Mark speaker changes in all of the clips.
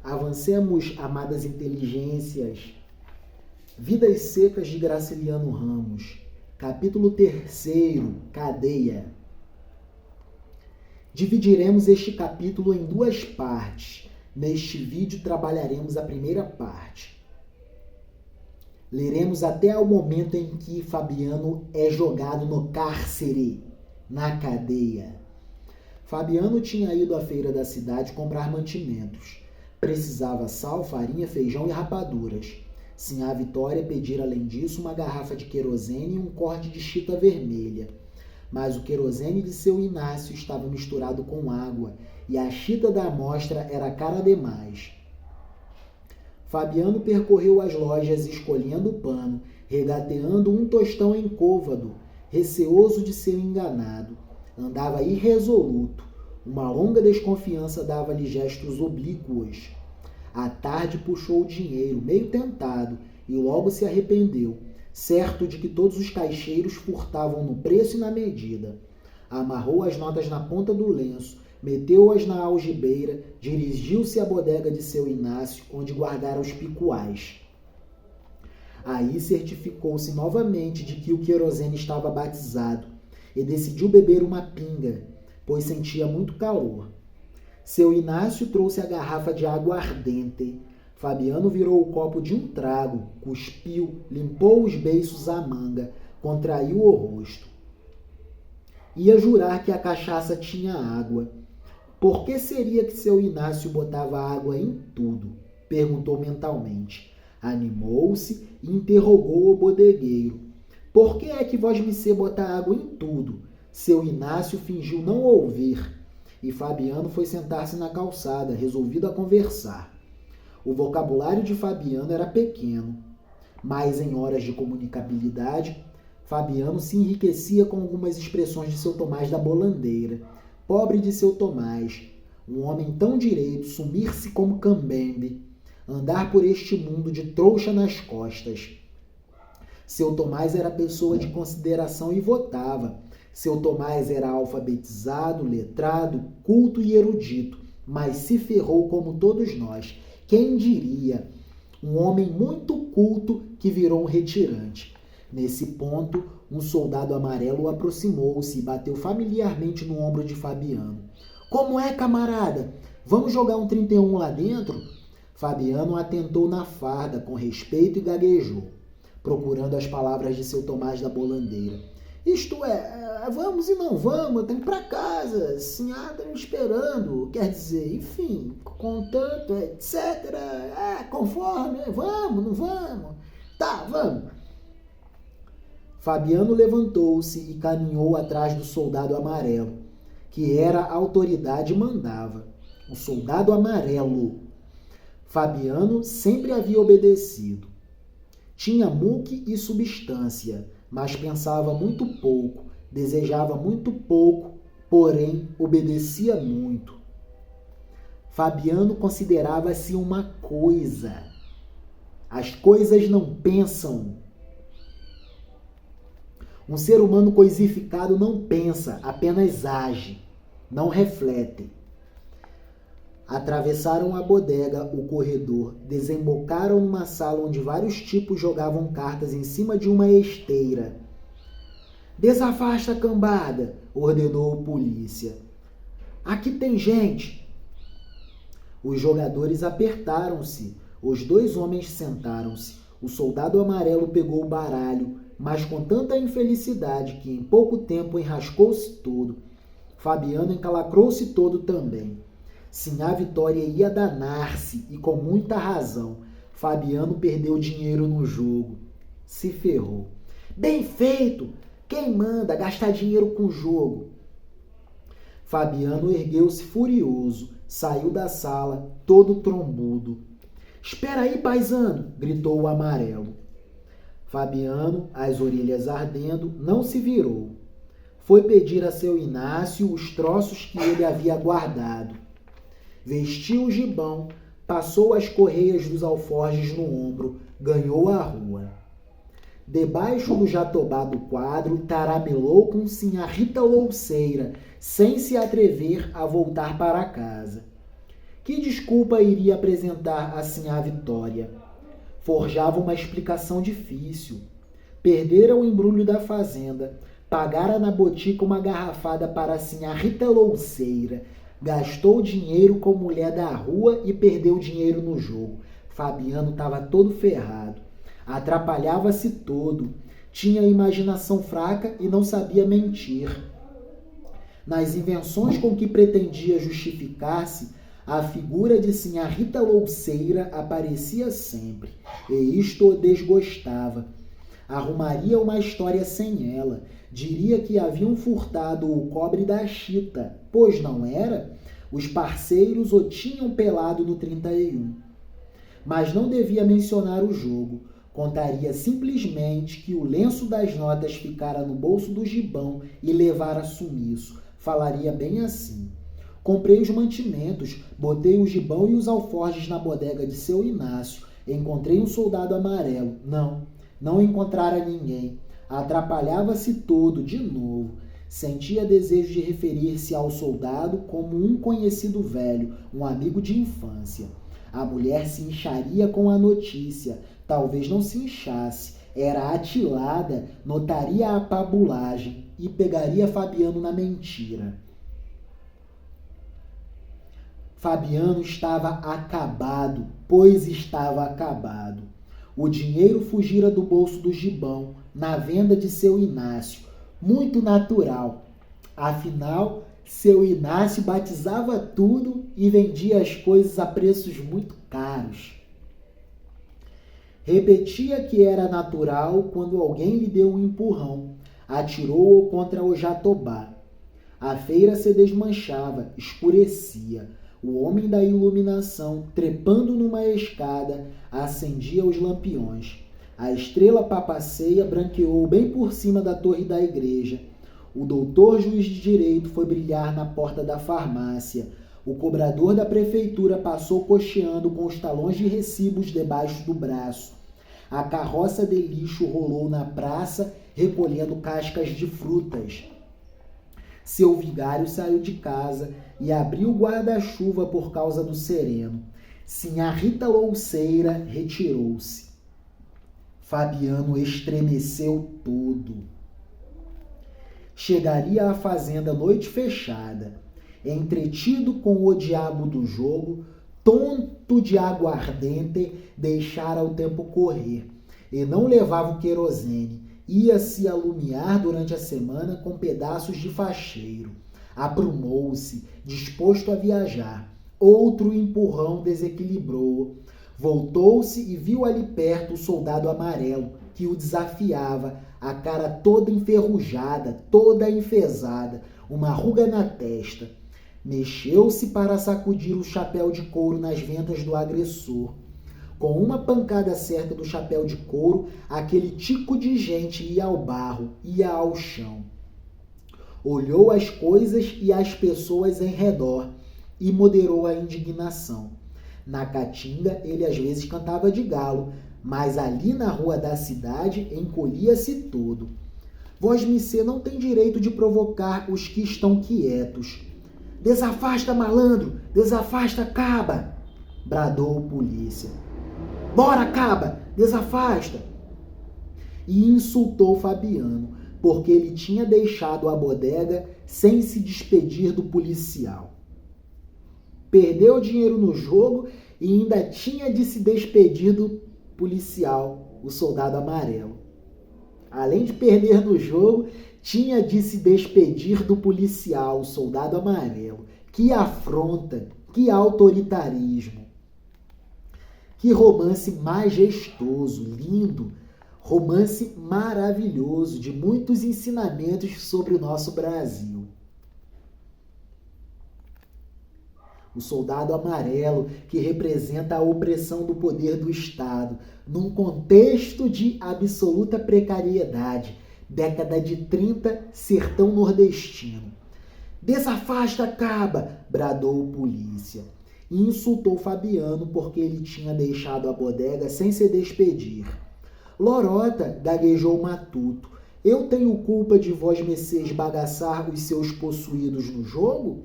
Speaker 1: Avancemos, amadas inteligências. Vidas Secas de Graciliano Ramos. Capítulo 3, Cadeia. Dividiremos este capítulo em duas partes. Neste vídeo trabalharemos a primeira parte. Leremos até o momento em que Fabiano é jogado no cárcere, na cadeia. Fabiano tinha ido à feira da cidade comprar mantimentos. Precisava sal, farinha, feijão e rapaduras. Sinhá Vitória pedira, além disso, uma garrafa de querosene e um corte de chita vermelha. Mas o querosene de seu Inácio estava misturado com água e a chita da amostra era cara demais. Fabiano percorreu as lojas escolhendo o pano, regateando um tostão em côvado, receoso de ser enganado. Andava irresoluto. Uma longa desconfiança dava-lhe gestos oblíquos. À tarde puxou o dinheiro, meio tentado, e logo se arrependeu, certo de que todos os caixeiros furtavam no preço e na medida. Amarrou as notas na ponta do lenço, meteu-as na algibeira, dirigiu-se à bodega de seu Inácio, onde guardara os picuais. Aí certificou-se novamente de que o querosene estava batizado e decidiu beber uma pinga, pois sentia muito calor. Seu Inácio trouxe a garrafa de água ardente. Fabiano virou o copo de um trago, cuspiu, limpou os beiços à manga, contraiu o rosto. Ia jurar que a cachaça tinha água. Por que seria que seu Inácio botava água em tudo? Perguntou mentalmente. Animou-se e interrogou o bodegueiro. Por que é que vosmecê bota água em tudo? Seu Inácio fingiu não ouvir, e Fabiano foi sentar-se na calçada, resolvido a conversar. O vocabulário de Fabiano era pequeno, mas em horas de comunicabilidade, Fabiano se enriquecia com algumas expressões de seu Tomás da Bolandeira. Pobre de seu Tomás, um homem tão direito, sumir-se como Cambembe, andar por este mundo de trouxa nas costas. Seu Tomás era pessoa de consideração e votava. Seu Tomás era alfabetizado, letrado, culto e erudito, mas se ferrou como todos nós. Quem diria? Um homem muito culto que virou um retirante. Nesse ponto, um soldado amarelo aproximou-se e bateu familiarmente no ombro de Fabiano. Como é, camarada? Vamos jogar um 31 lá dentro? Fabiano atentou na farda com respeito e gaguejou, procurando as palavras de seu Tomás da Bolandeira. Isto é, vamos e não vamos, eu tenho que ir para casa, Sinhá está me esperando, quer dizer, enfim, contanto, etc. Conforme, vamos, não vamos? Tá, vamos. Fabiano levantou-se e caminhou atrás do soldado amarelo, que era a autoridade e mandava. O soldado amarelo. Fabiano sempre havia obedecido. Tinha muque e substância, mas pensava muito pouco, desejava muito pouco, porém obedecia muito. Fabiano considerava-se uma coisa. As coisas não pensam. Um ser humano coisificado não pensa, apenas age, não reflete. Atravessaram a bodega, o corredor, desembocaram numa sala onde vários tipos jogavam cartas em cima de uma esteira. Desafasta a cambada, ordenou o polícia. Aqui tem gente. Os jogadores apertaram-se. Os dois homens sentaram-se. O soldado amarelo pegou o baralho, mas com tanta infelicidade que em pouco tempo enrascou-se todo. Fabiano encalacrou-se todo também. Sinhá Vitória ia danar-se, e com muita razão. Fabiano perdeu dinheiro no jogo. Se ferrou. Bem feito! Quem manda gastar dinheiro com jogo? Fabiano ergueu-se furioso, saiu da sala, todo trombudo. Espera aí, paizano! Gritou o amarelo. Fabiano, as orelhas ardendo, não se virou. Foi pedir a seu Inácio os troços que ele havia guardado. Vestiu o gibão, passou as correias dos alforjes no ombro, ganhou a rua. Debaixo do jatobá do quadro, taramelou com Sinhá Rita Louceira, sem se atrever a voltar para casa. Que desculpa iria apresentar a sinhá Vitória? Forjava uma explicação difícil. Perdera o embrulho da fazenda, pagara na botica uma garrafada para a sinhá Rita Louceira, gastou dinheiro com mulher da rua e perdeu dinheiro no jogo. Fabiano estava todo ferrado. Atrapalhava-se todo. Tinha imaginação fraca e não sabia mentir. Nas invenções com que pretendia justificar-se, a figura de sinhá Rita Louceira aparecia sempre, e isto o desgostava. Arrumaria uma história sem ela. Diria que haviam furtado o cobre da chita, pois não era? Os parceiros o tinham pelado no 31. Mas não devia mencionar o jogo. Contaria simplesmente que o lenço das notas ficara no bolso do gibão e levara sumiço. Falaria bem assim. Comprei os mantimentos, botei o gibão e os alforjes na bodega de seu Inácio. Encontrei um soldado amarelo. Não encontrara ninguém. Atrapalhava-se todo de novo. Sentia desejo de referir-se ao soldado como um conhecido velho, um amigo de infância. A mulher se incharia com a notícia. Talvez não se inchasse. Era atilada, notaria a pabulagem e pegaria Fabiano na mentira. Fabiano estava acabado, pois estava acabado. O dinheiro fugira do bolso do gibão, na venda de seu Inácio. Muito natural. Afinal, seu Inácio batizava tudo e vendia as coisas a preços muito caros. Repetia que era natural quando alguém lhe deu um empurrão. Atirou-o contra o jatobá. A feira se desmanchava, escurecia. O homem da iluminação, trepando numa escada, acendia os lampiões. A estrela papaceia branqueou bem por cima da torre da igreja. O doutor juiz de direito foi brilhar na porta da farmácia. O cobrador da prefeitura passou cocheando com os talões de recibos debaixo do braço. A carroça de lixo rolou na praça, recolhendo cascas de frutas. Seu vigário saiu de casa e abriu o guarda-chuva por causa do sereno. Sinhá Rita Louceira retirou-se. Fabiano estremeceu todo. Chegaria à fazenda noite fechada, entretido com o diabo do jogo, tonto de aguardente, deixara o tempo correr, e não levava o querosene. Ia se alumiar durante a semana com pedaços de facheiro. Aprumou-se, disposto a viajar. Outro empurrão desequilibrou-o. Voltou-se e viu ali perto o soldado amarelo, que o desafiava, a cara toda enferrujada, toda enfesada, uma ruga na testa. Mexeu-se para sacudir o chapéu de couro nas ventas do agressor. Com uma pancada certa do chapéu de couro, aquele tico de gente ia ao barro, ia ao chão. Olhou as coisas e as pessoas em redor e moderou a indignação. Na caatinga, ele às vezes cantava de galo, mas ali na rua da cidade encolhia-se todo. Vosmecê não tem direito de provocar os que estão quietos. Desafasta, malandro! Desafasta, caba! Bradou o polícia. Bora, caba! Desafasta! E insultou Fabiano, porque ele tinha deixado a bodega sem se despedir do policial. Perdeu dinheiro no jogo e ainda tinha de se despedir do policial, o soldado amarelo. Além de perder no jogo, tinha de se despedir do policial, o soldado amarelo. Que afronta, que autoritarismo. Que romance majestoso, lindo, romance maravilhoso, de muitos ensinamentos sobre o nosso Brasil. O soldado amarelo, que representa a opressão do poder do Estado, num contexto de absoluta precariedade, década de 30, sertão nordestino. Desafasta, caba! Bradou o polícia. E insultou Fabiano porque ele tinha deixado a bodega sem se despedir. Lorota, gaguejou Matuto, eu tenho culpa de vosmecê esbagaçar os seus possuídos no jogo?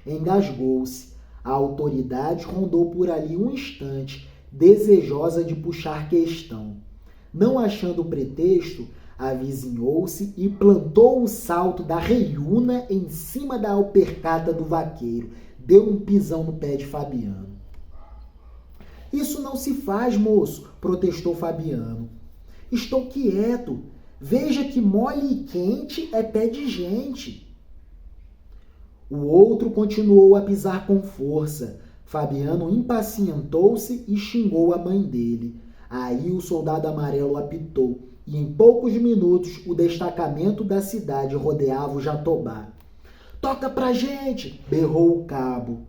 Speaker 1: Engasgou-se. A autoridade rondou por ali um instante, desejosa de puxar questão. Não achando pretexto, avizinhou-se e plantou o salto da reiúna em cima da alpercata do vaqueiro. Deu um pisão no pé de Fabiano. Isso não se faz, moço, protestou Fabiano. Estou quieto. Veja que mole e quente é pé de gente. O outro continuou a pisar com força. Fabiano impacientou-se e xingou a mãe dele. Aí o soldado amarelo apitou, e em poucos minutos o destacamento da cidade rodeava o Jatobá. Toca pra gente! Berrou o cabo.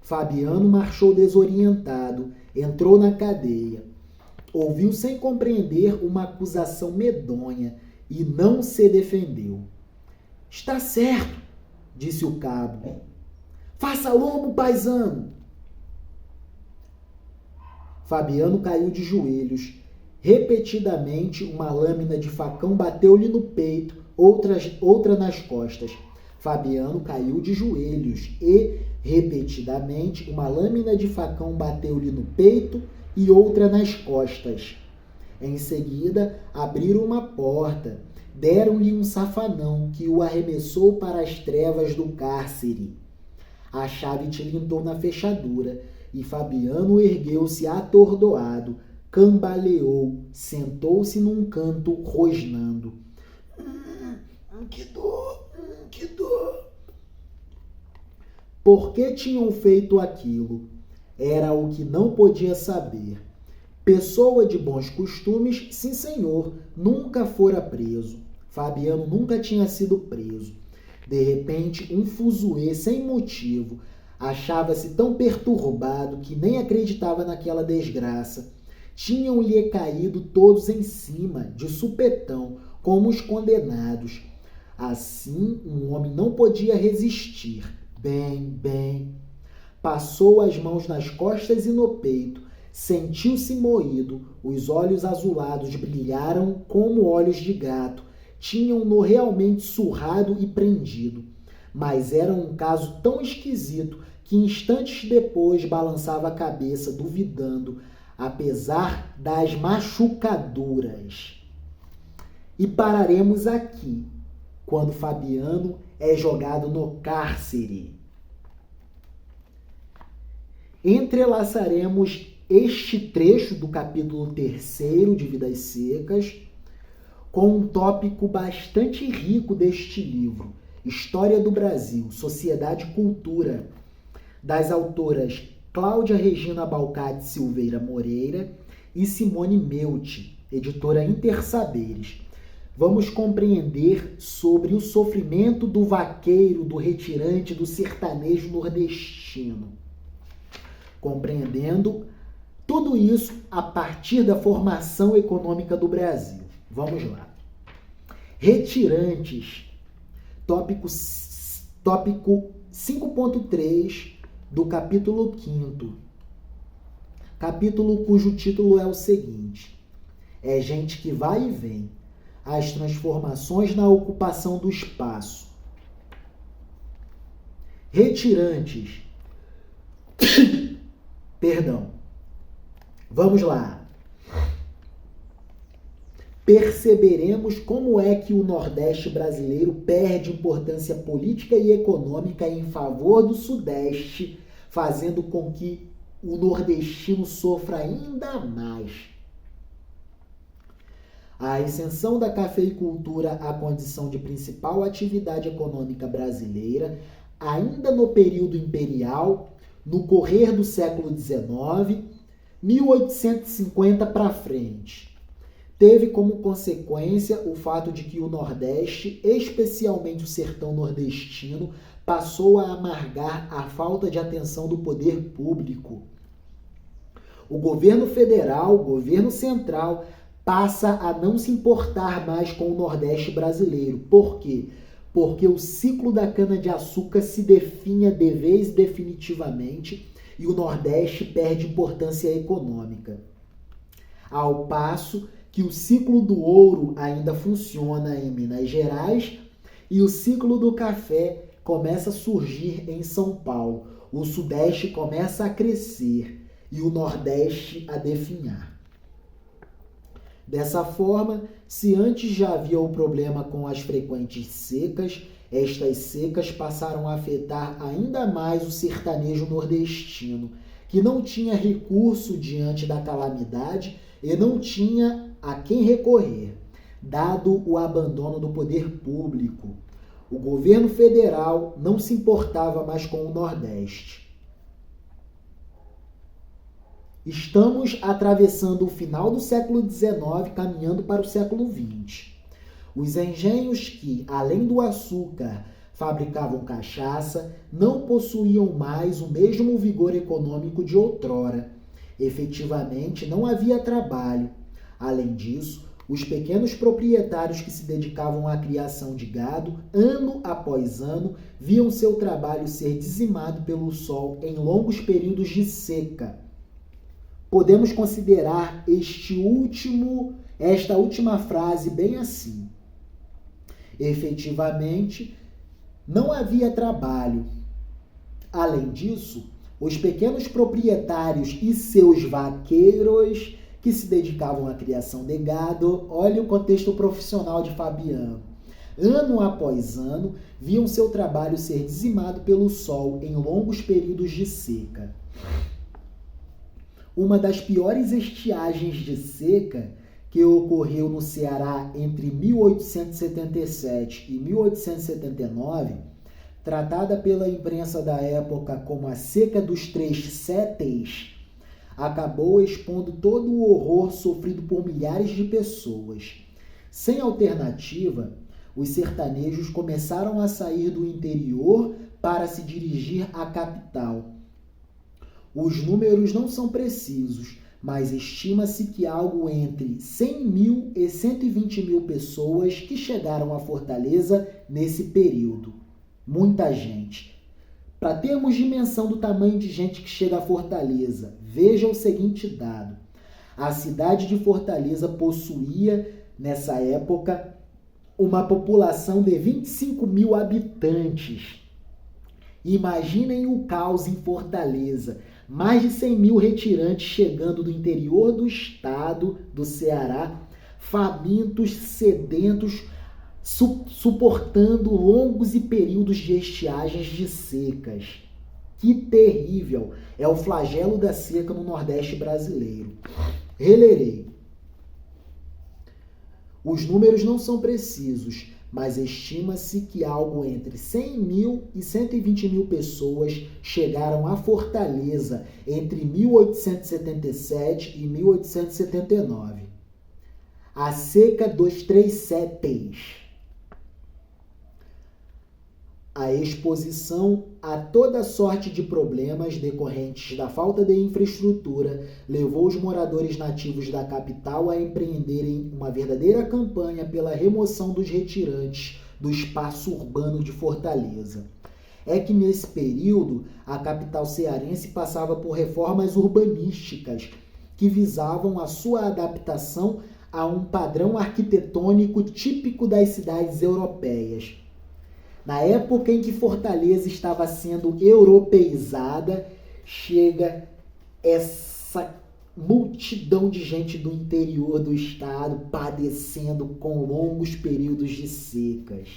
Speaker 1: Fabiano marchou desorientado, entrou na cadeia. Ouviu sem compreender uma acusação medonha e não se defendeu. Está certo, disse o cabo. Faça lombo, paisano. Fabiano caiu de joelhos. Repetidamente, uma lâmina de facão bateu-lhe no peito, outra nas costas. Fabiano caiu de joelhos e, repetidamente, uma lâmina de facão bateu-lhe no peito e outra nas costas. Em seguida, abriram uma porta. Deram-lhe um safanão que o arremessou para as trevas do cárcere. A chave tilintou na fechadura e Fabiano ergueu-se atordoado, cambaleou, sentou-se num canto rosnando. Que dor, que dor. Por que tinham feito aquilo? Era o que não podia saber. Pessoa de bons costumes, sim senhor, nunca fora preso. Fabiano nunca tinha sido preso. De repente, um fuzuê sem motivo. Achava-se tão perturbado que nem acreditava naquela desgraça. Tinham-lhe caído todos em cima, de supetão, como os condenados. Assim, um homem não podia resistir. Bem. Passou as mãos nas costas e no peito. Sentiu-se moído. Os olhos azulados brilharam como olhos de gato. Tinham-no realmente surrado e prendido. Mas era um caso tão esquisito que instantes depois balançava a cabeça, duvidando, apesar das machucaduras. E pararemos aqui, quando Fabiano é jogado no cárcere. Entrelaçaremos este trecho do capítulo 3 de Vidas Secas com um tópico bastante rico deste livro, História do Brasil, Sociedade e Cultura, das autoras Cláudia Regina Balcati Silveira Moreira e Simone Meucci, editora Intersaberes. Vamos compreender sobre o sofrimento do vaqueiro, do retirante, do sertanejo nordestino. Compreendendo tudo isso a partir da formação econômica do Brasil. Vamos lá. Retirantes. Tópico 5.3 do capítulo 5º. Capítulo cujo título é o seguinte: é gente que vai e vem. As transformações na ocupação do espaço. Retirantes. Perdão. Vamos lá. Perceberemos como é que o Nordeste brasileiro perde importância política e econômica em favor do Sudeste, fazendo com que o nordestino sofra ainda mais. A ascensão da cafeicultura à condição de principal atividade econômica brasileira, ainda no período imperial, no correr do século XIX, 1850 para frente. Teve como consequência o fato de que o Nordeste, especialmente o sertão nordestino, passou a amargar a falta de atenção do poder público. O governo federal, o governo central, passa a não se importar mais com o Nordeste brasileiro. Por quê? Porque o ciclo da cana-de-açúcar se definha de vez definitivamente e o Nordeste perde importância econômica. Ao passo que o ciclo do ouro ainda funciona em Minas Gerais e o ciclo do café começa a surgir em São Paulo, o Sudeste começa a crescer e o Nordeste a definhar. Dessa forma, se antes já havia o problema com as frequentes secas, estas secas passaram a afetar ainda mais o sertanejo nordestino, que não tinha recurso diante da calamidade e não tinha a quem recorrer, dado o abandono do poder público. O governo federal não se importava mais com o Nordeste. Estamos atravessando o final do século XIX, caminhando para o século XX. Os engenhos que, além do açúcar, fabricavam cachaça, não possuíam mais o mesmo vigor econômico de outrora. Efetivamente, não havia trabalho. Além disso, os pequenos proprietários que se dedicavam à criação de gado, ano após ano, viam seu trabalho ser dizimado pelo sol em longos períodos de seca. Podemos considerar esta última frase bem assim. Efetivamente, não havia trabalho. Além disso, os pequenos proprietários e seus vaqueiros que se dedicavam à criação de gado, olha o contexto profissional de Fabiano. Ano após ano, viam seu trabalho ser dizimado pelo sol em longos períodos de seca. Uma das piores estiagens de seca que ocorreu no Ceará entre 1877 e 1879, tratada pela imprensa da época como a Seca dos Três Séteis, acabou expondo todo o horror sofrido por milhares de pessoas. Sem alternativa, os sertanejos começaram a sair do interior para se dirigir à capital. Os números não são precisos, mas estima-se que algo entre 100 mil e 120 mil pessoas que chegaram à Fortaleza nesse período. Muita gente. Para termos dimensão do tamanho de gente que chega à Fortaleza, veja o seguinte dado. A cidade de Fortaleza possuía, nessa época, uma população de 25 mil habitantes. Imaginem o caos em Fortaleza. Mais de 100 mil retirantes chegando do interior do estado do Ceará, famintos, sedentos, suportando longos e períodos de estiagens de secas. Que terrível! É o flagelo da seca no Nordeste brasileiro. Relerei. Os números não são precisos, mas estima-se que algo entre 100 mil e 120 mil pessoas chegaram à Fortaleza entre 1877 e 1879. A Seca dos Três Séteis. A exposição a toda sorte de problemas decorrentes da falta de infraestrutura levou os moradores nativos da capital a empreenderem uma verdadeira campanha pela remoção dos retirantes do espaço urbano de Fortaleza. É que nesse período, a capital cearense passava por reformas urbanísticas que visavam a sua adaptação a um padrão arquitetônico típico das cidades europeias. Na época em que Fortaleza estava sendo europeizada, chega essa multidão de gente do interior do estado padecendo com longos períodos de secas.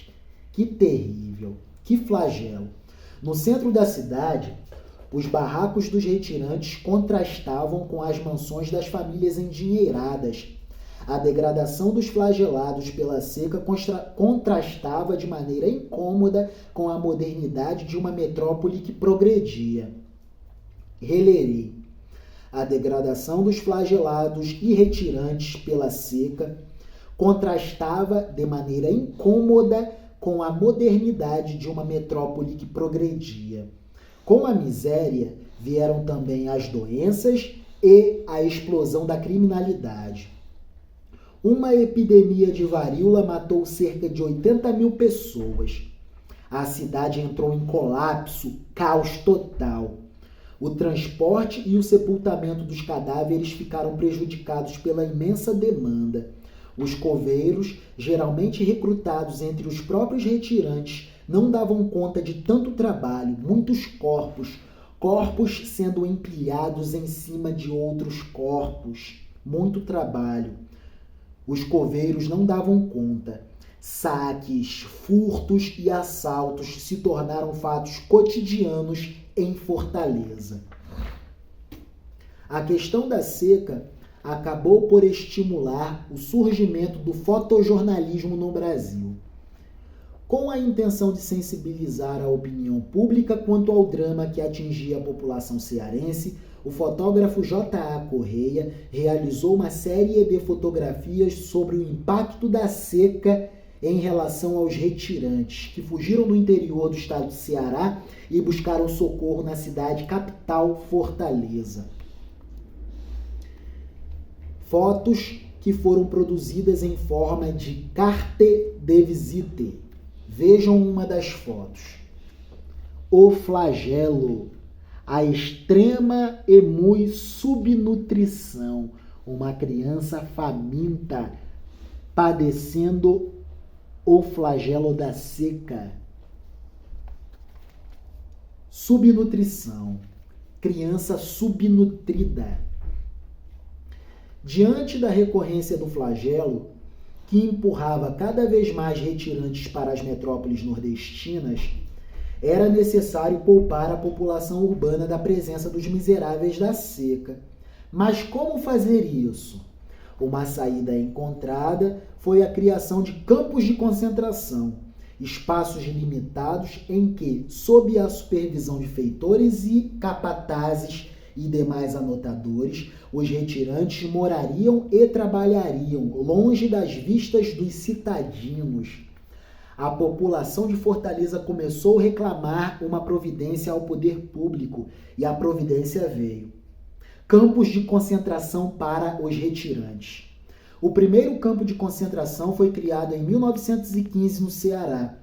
Speaker 1: Que terrível, que flagelo. No centro da cidade, os barracos dos retirantes contrastavam com as mansões das famílias endinheiradas. A degradação dos flagelados pela seca contrastava de maneira incômoda com a modernidade de uma metrópole que progredia. Relerei. A degradação dos flagelados e retirantes pela seca contrastava de maneira incômoda com a modernidade de uma metrópole que progredia. Com a miséria vieram também as doenças e a explosão da criminalidade. Uma epidemia de varíola matou cerca de 80 mil pessoas. A cidade entrou em colapso, caos total. O transporte e o sepultamento dos cadáveres ficaram prejudicados pela imensa demanda. Os coveiros, geralmente recrutados entre os próprios retirantes, não davam conta de tanto trabalho, muitos corpos sendo empilhados em cima de outros corpos, muito trabalho. Os coveiros não davam conta. Saques, furtos e assaltos se tornaram fatos cotidianos em Fortaleza. A questão da seca acabou por estimular o surgimento do fotojornalismo no Brasil. Com a intenção de sensibilizar a opinião pública quanto ao drama que atingia a população cearense, o fotógrafo J.A. Correia realizou uma série de fotografias sobre o impacto da seca em relação aos retirantes, que fugiram do interior do estado do Ceará e buscaram socorro na cidade capital, Fortaleza. Fotos que foram produzidas em forma de carte de visite. Vejam uma das fotos. O flagelo, a extrema e muito subnutrição. Uma criança faminta padecendo o flagelo da seca. Subnutrição. Criança subnutrida. Diante da recorrência do flagelo, que empurrava cada vez mais retirantes para as metrópoles nordestinas, era necessário poupar a população urbana da presença dos miseráveis da seca. Mas como fazer isso? Uma saída encontrada foi a criação de campos de concentração, espaços limitados em que, sob a supervisão de feitores e capatazes e demais anotadores, os retirantes morariam e trabalhariam longe das vistas dos citadinos. A população de Fortaleza começou a reclamar uma providência ao poder público e a providência veio. Campos de concentração para os retirantes. O primeiro campo de concentração foi criado em 1915 no Ceará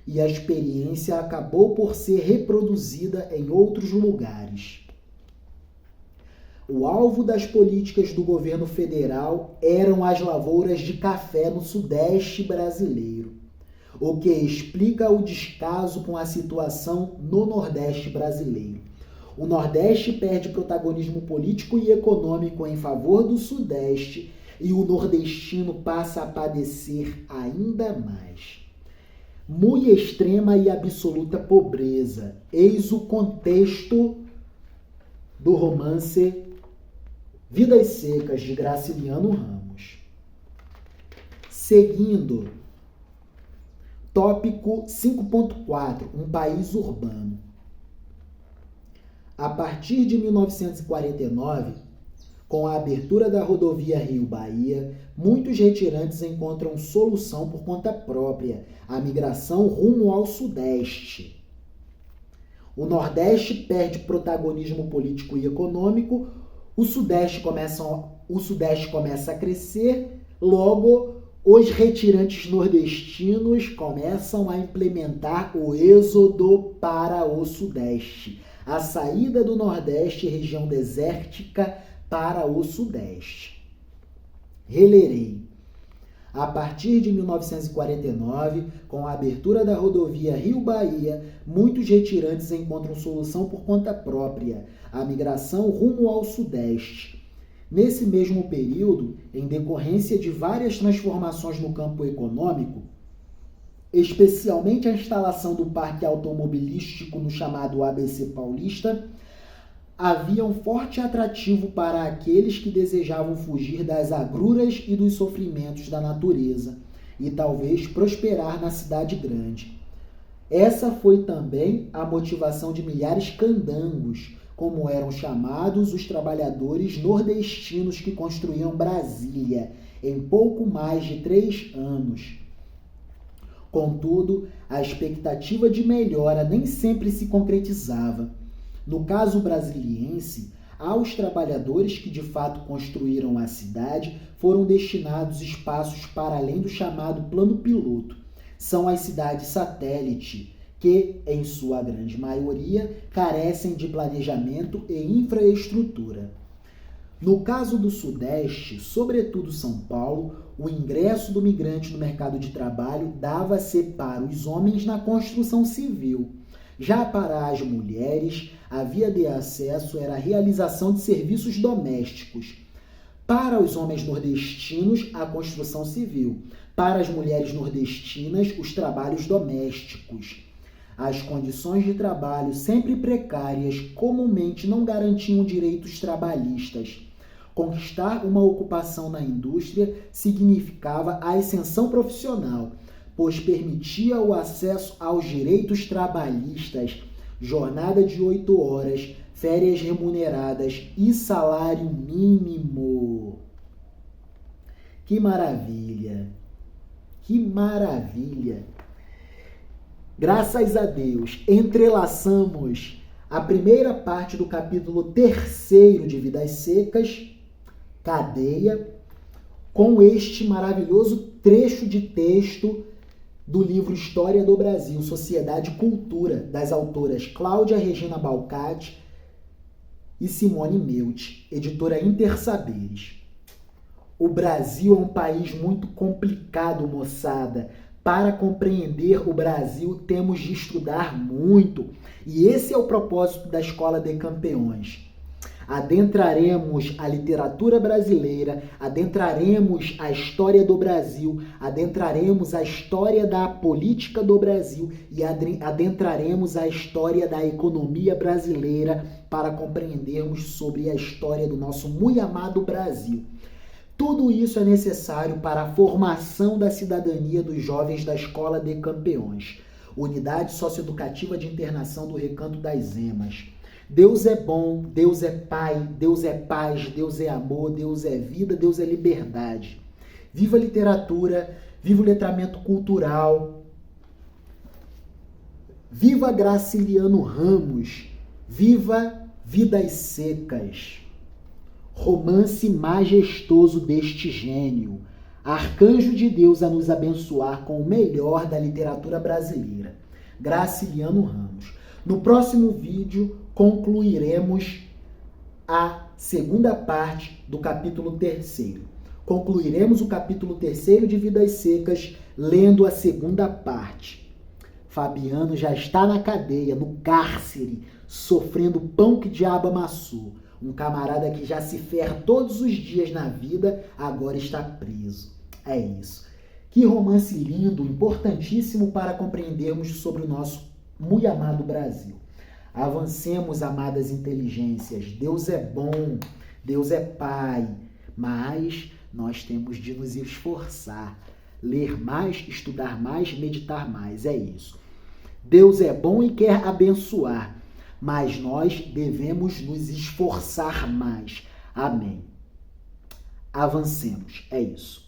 Speaker 1: e a experiência acabou por ser reproduzida em outros lugares. O alvo das políticas do governo federal eram as lavouras de café no sudeste brasileiro, o que explica o descaso com a situação no nordeste brasileiro. O nordeste perde protagonismo político e econômico em favor do sudeste e o nordestino passa a padecer ainda mais. Muito extrema e absoluta pobreza. Eis o contexto do romance Vidas Secas, de Graciliano Ramos. Seguindo, tópico 5.4, um país urbano. A partir de 1949, com a abertura da rodovia Rio-Bahia, muitos retirantes encontram solução por conta própria, a migração rumo ao Sudeste. O Nordeste perde protagonismo político e econômico, o Sudeste começa a crescer, logo os retirantes nordestinos começam a implementar o êxodo para o Sudeste, a saída do Nordeste, região desértica, para o Sudeste. Relerei. A partir de 1949, com a abertura da rodovia Rio-Bahia, muitos retirantes encontram solução por conta própria, a migração rumo ao Sudeste. Nesse mesmo período, em decorrência de várias transformações no campo econômico, especialmente a instalação do parque automobilístico no chamado ABC Paulista, havia um forte atrativo para aqueles que desejavam fugir das agruras e dos sofrimentos da natureza e talvez prosperar na cidade grande. Essa foi também a motivação de milhares candangos, como eram chamados os trabalhadores nordestinos que construíam Brasília em pouco mais de 3 anos. Contudo, a expectativa de melhora nem sempre se concretizava. No caso brasiliense, aos trabalhadores que de fato construíram a cidade foram destinados espaços para além do chamado plano piloto. São as cidades satélite, que, em sua grande maioria, carecem de planejamento e infraestrutura. No caso do Sudeste, sobretudo São Paulo, o ingresso do migrante no mercado de trabalho dava-se para os homens na construção civil. Já para as mulheres, a via de acesso era a realização de serviços domésticos. Para os homens nordestinos, a construção civil. Para as mulheres nordestinas, os trabalhos domésticos. As condições de trabalho, sempre precárias, comumente não garantiam direitos trabalhistas. Conquistar uma ocupação na indústria significava a ascensão profissional, pois permitia o acesso aos direitos trabalhistas, jornada de 8 horas, férias remuneradas e salário mínimo. Que maravilha! Que maravilha! Graças a Deus, entrelaçamos a primeira parte do capítulo 3º de Vidas Secas, Cadeia, com este maravilhoso trecho de texto do livro História do Brasil, Sociedade e Cultura, das autoras Cláudia Regina Balcati e Simone Meucci, editora Intersaberes. O Brasil é um país muito complicado, moçada. Para compreender o Brasil, temos de estudar muito. E esse é o propósito da Escola de Campeões. Adentraremos a literatura brasileira, adentraremos a história do Brasil, adentraremos a história da política do Brasil e adentraremos a história da economia brasileira para compreendermos sobre a história do nosso muito amado Brasil. Tudo isso é necessário para a formação da cidadania dos jovens da Escola de Campeões, Unidade Socioeducativa de Internação do Recanto das Emas. Deus é bom, Deus é Pai, Deus é paz, Deus é amor, Deus é vida, Deus é liberdade. Viva a literatura, viva o letramento cultural, viva Graciliano Ramos, viva Vidas Secas. Romance majestoso deste gênio, arcanjo de Deus a nos abençoar com o melhor da literatura brasileira. Graciliano Ramos. No próximo vídeo, concluiremos a segunda parte do capítulo 3º. Concluiremos o capítulo 3º de Vidas Secas, lendo a segunda parte. Fabiano já está na cadeia, no cárcere, sofrendo o pão que diabo amassou. Um camarada que já se ferra todos os dias na vida, agora está preso. É isso. Que romance lindo, importantíssimo para compreendermos sobre o nosso muito amado Brasil. Avancemos, amadas inteligências. Deus é bom, Deus é Pai, mas nós temos de nos esforçar. Ler mais, estudar mais, meditar mais. É isso. Deus é bom e quer abençoar, mas nós devemos nos esforçar mais. Amém. Avancemos. É isso.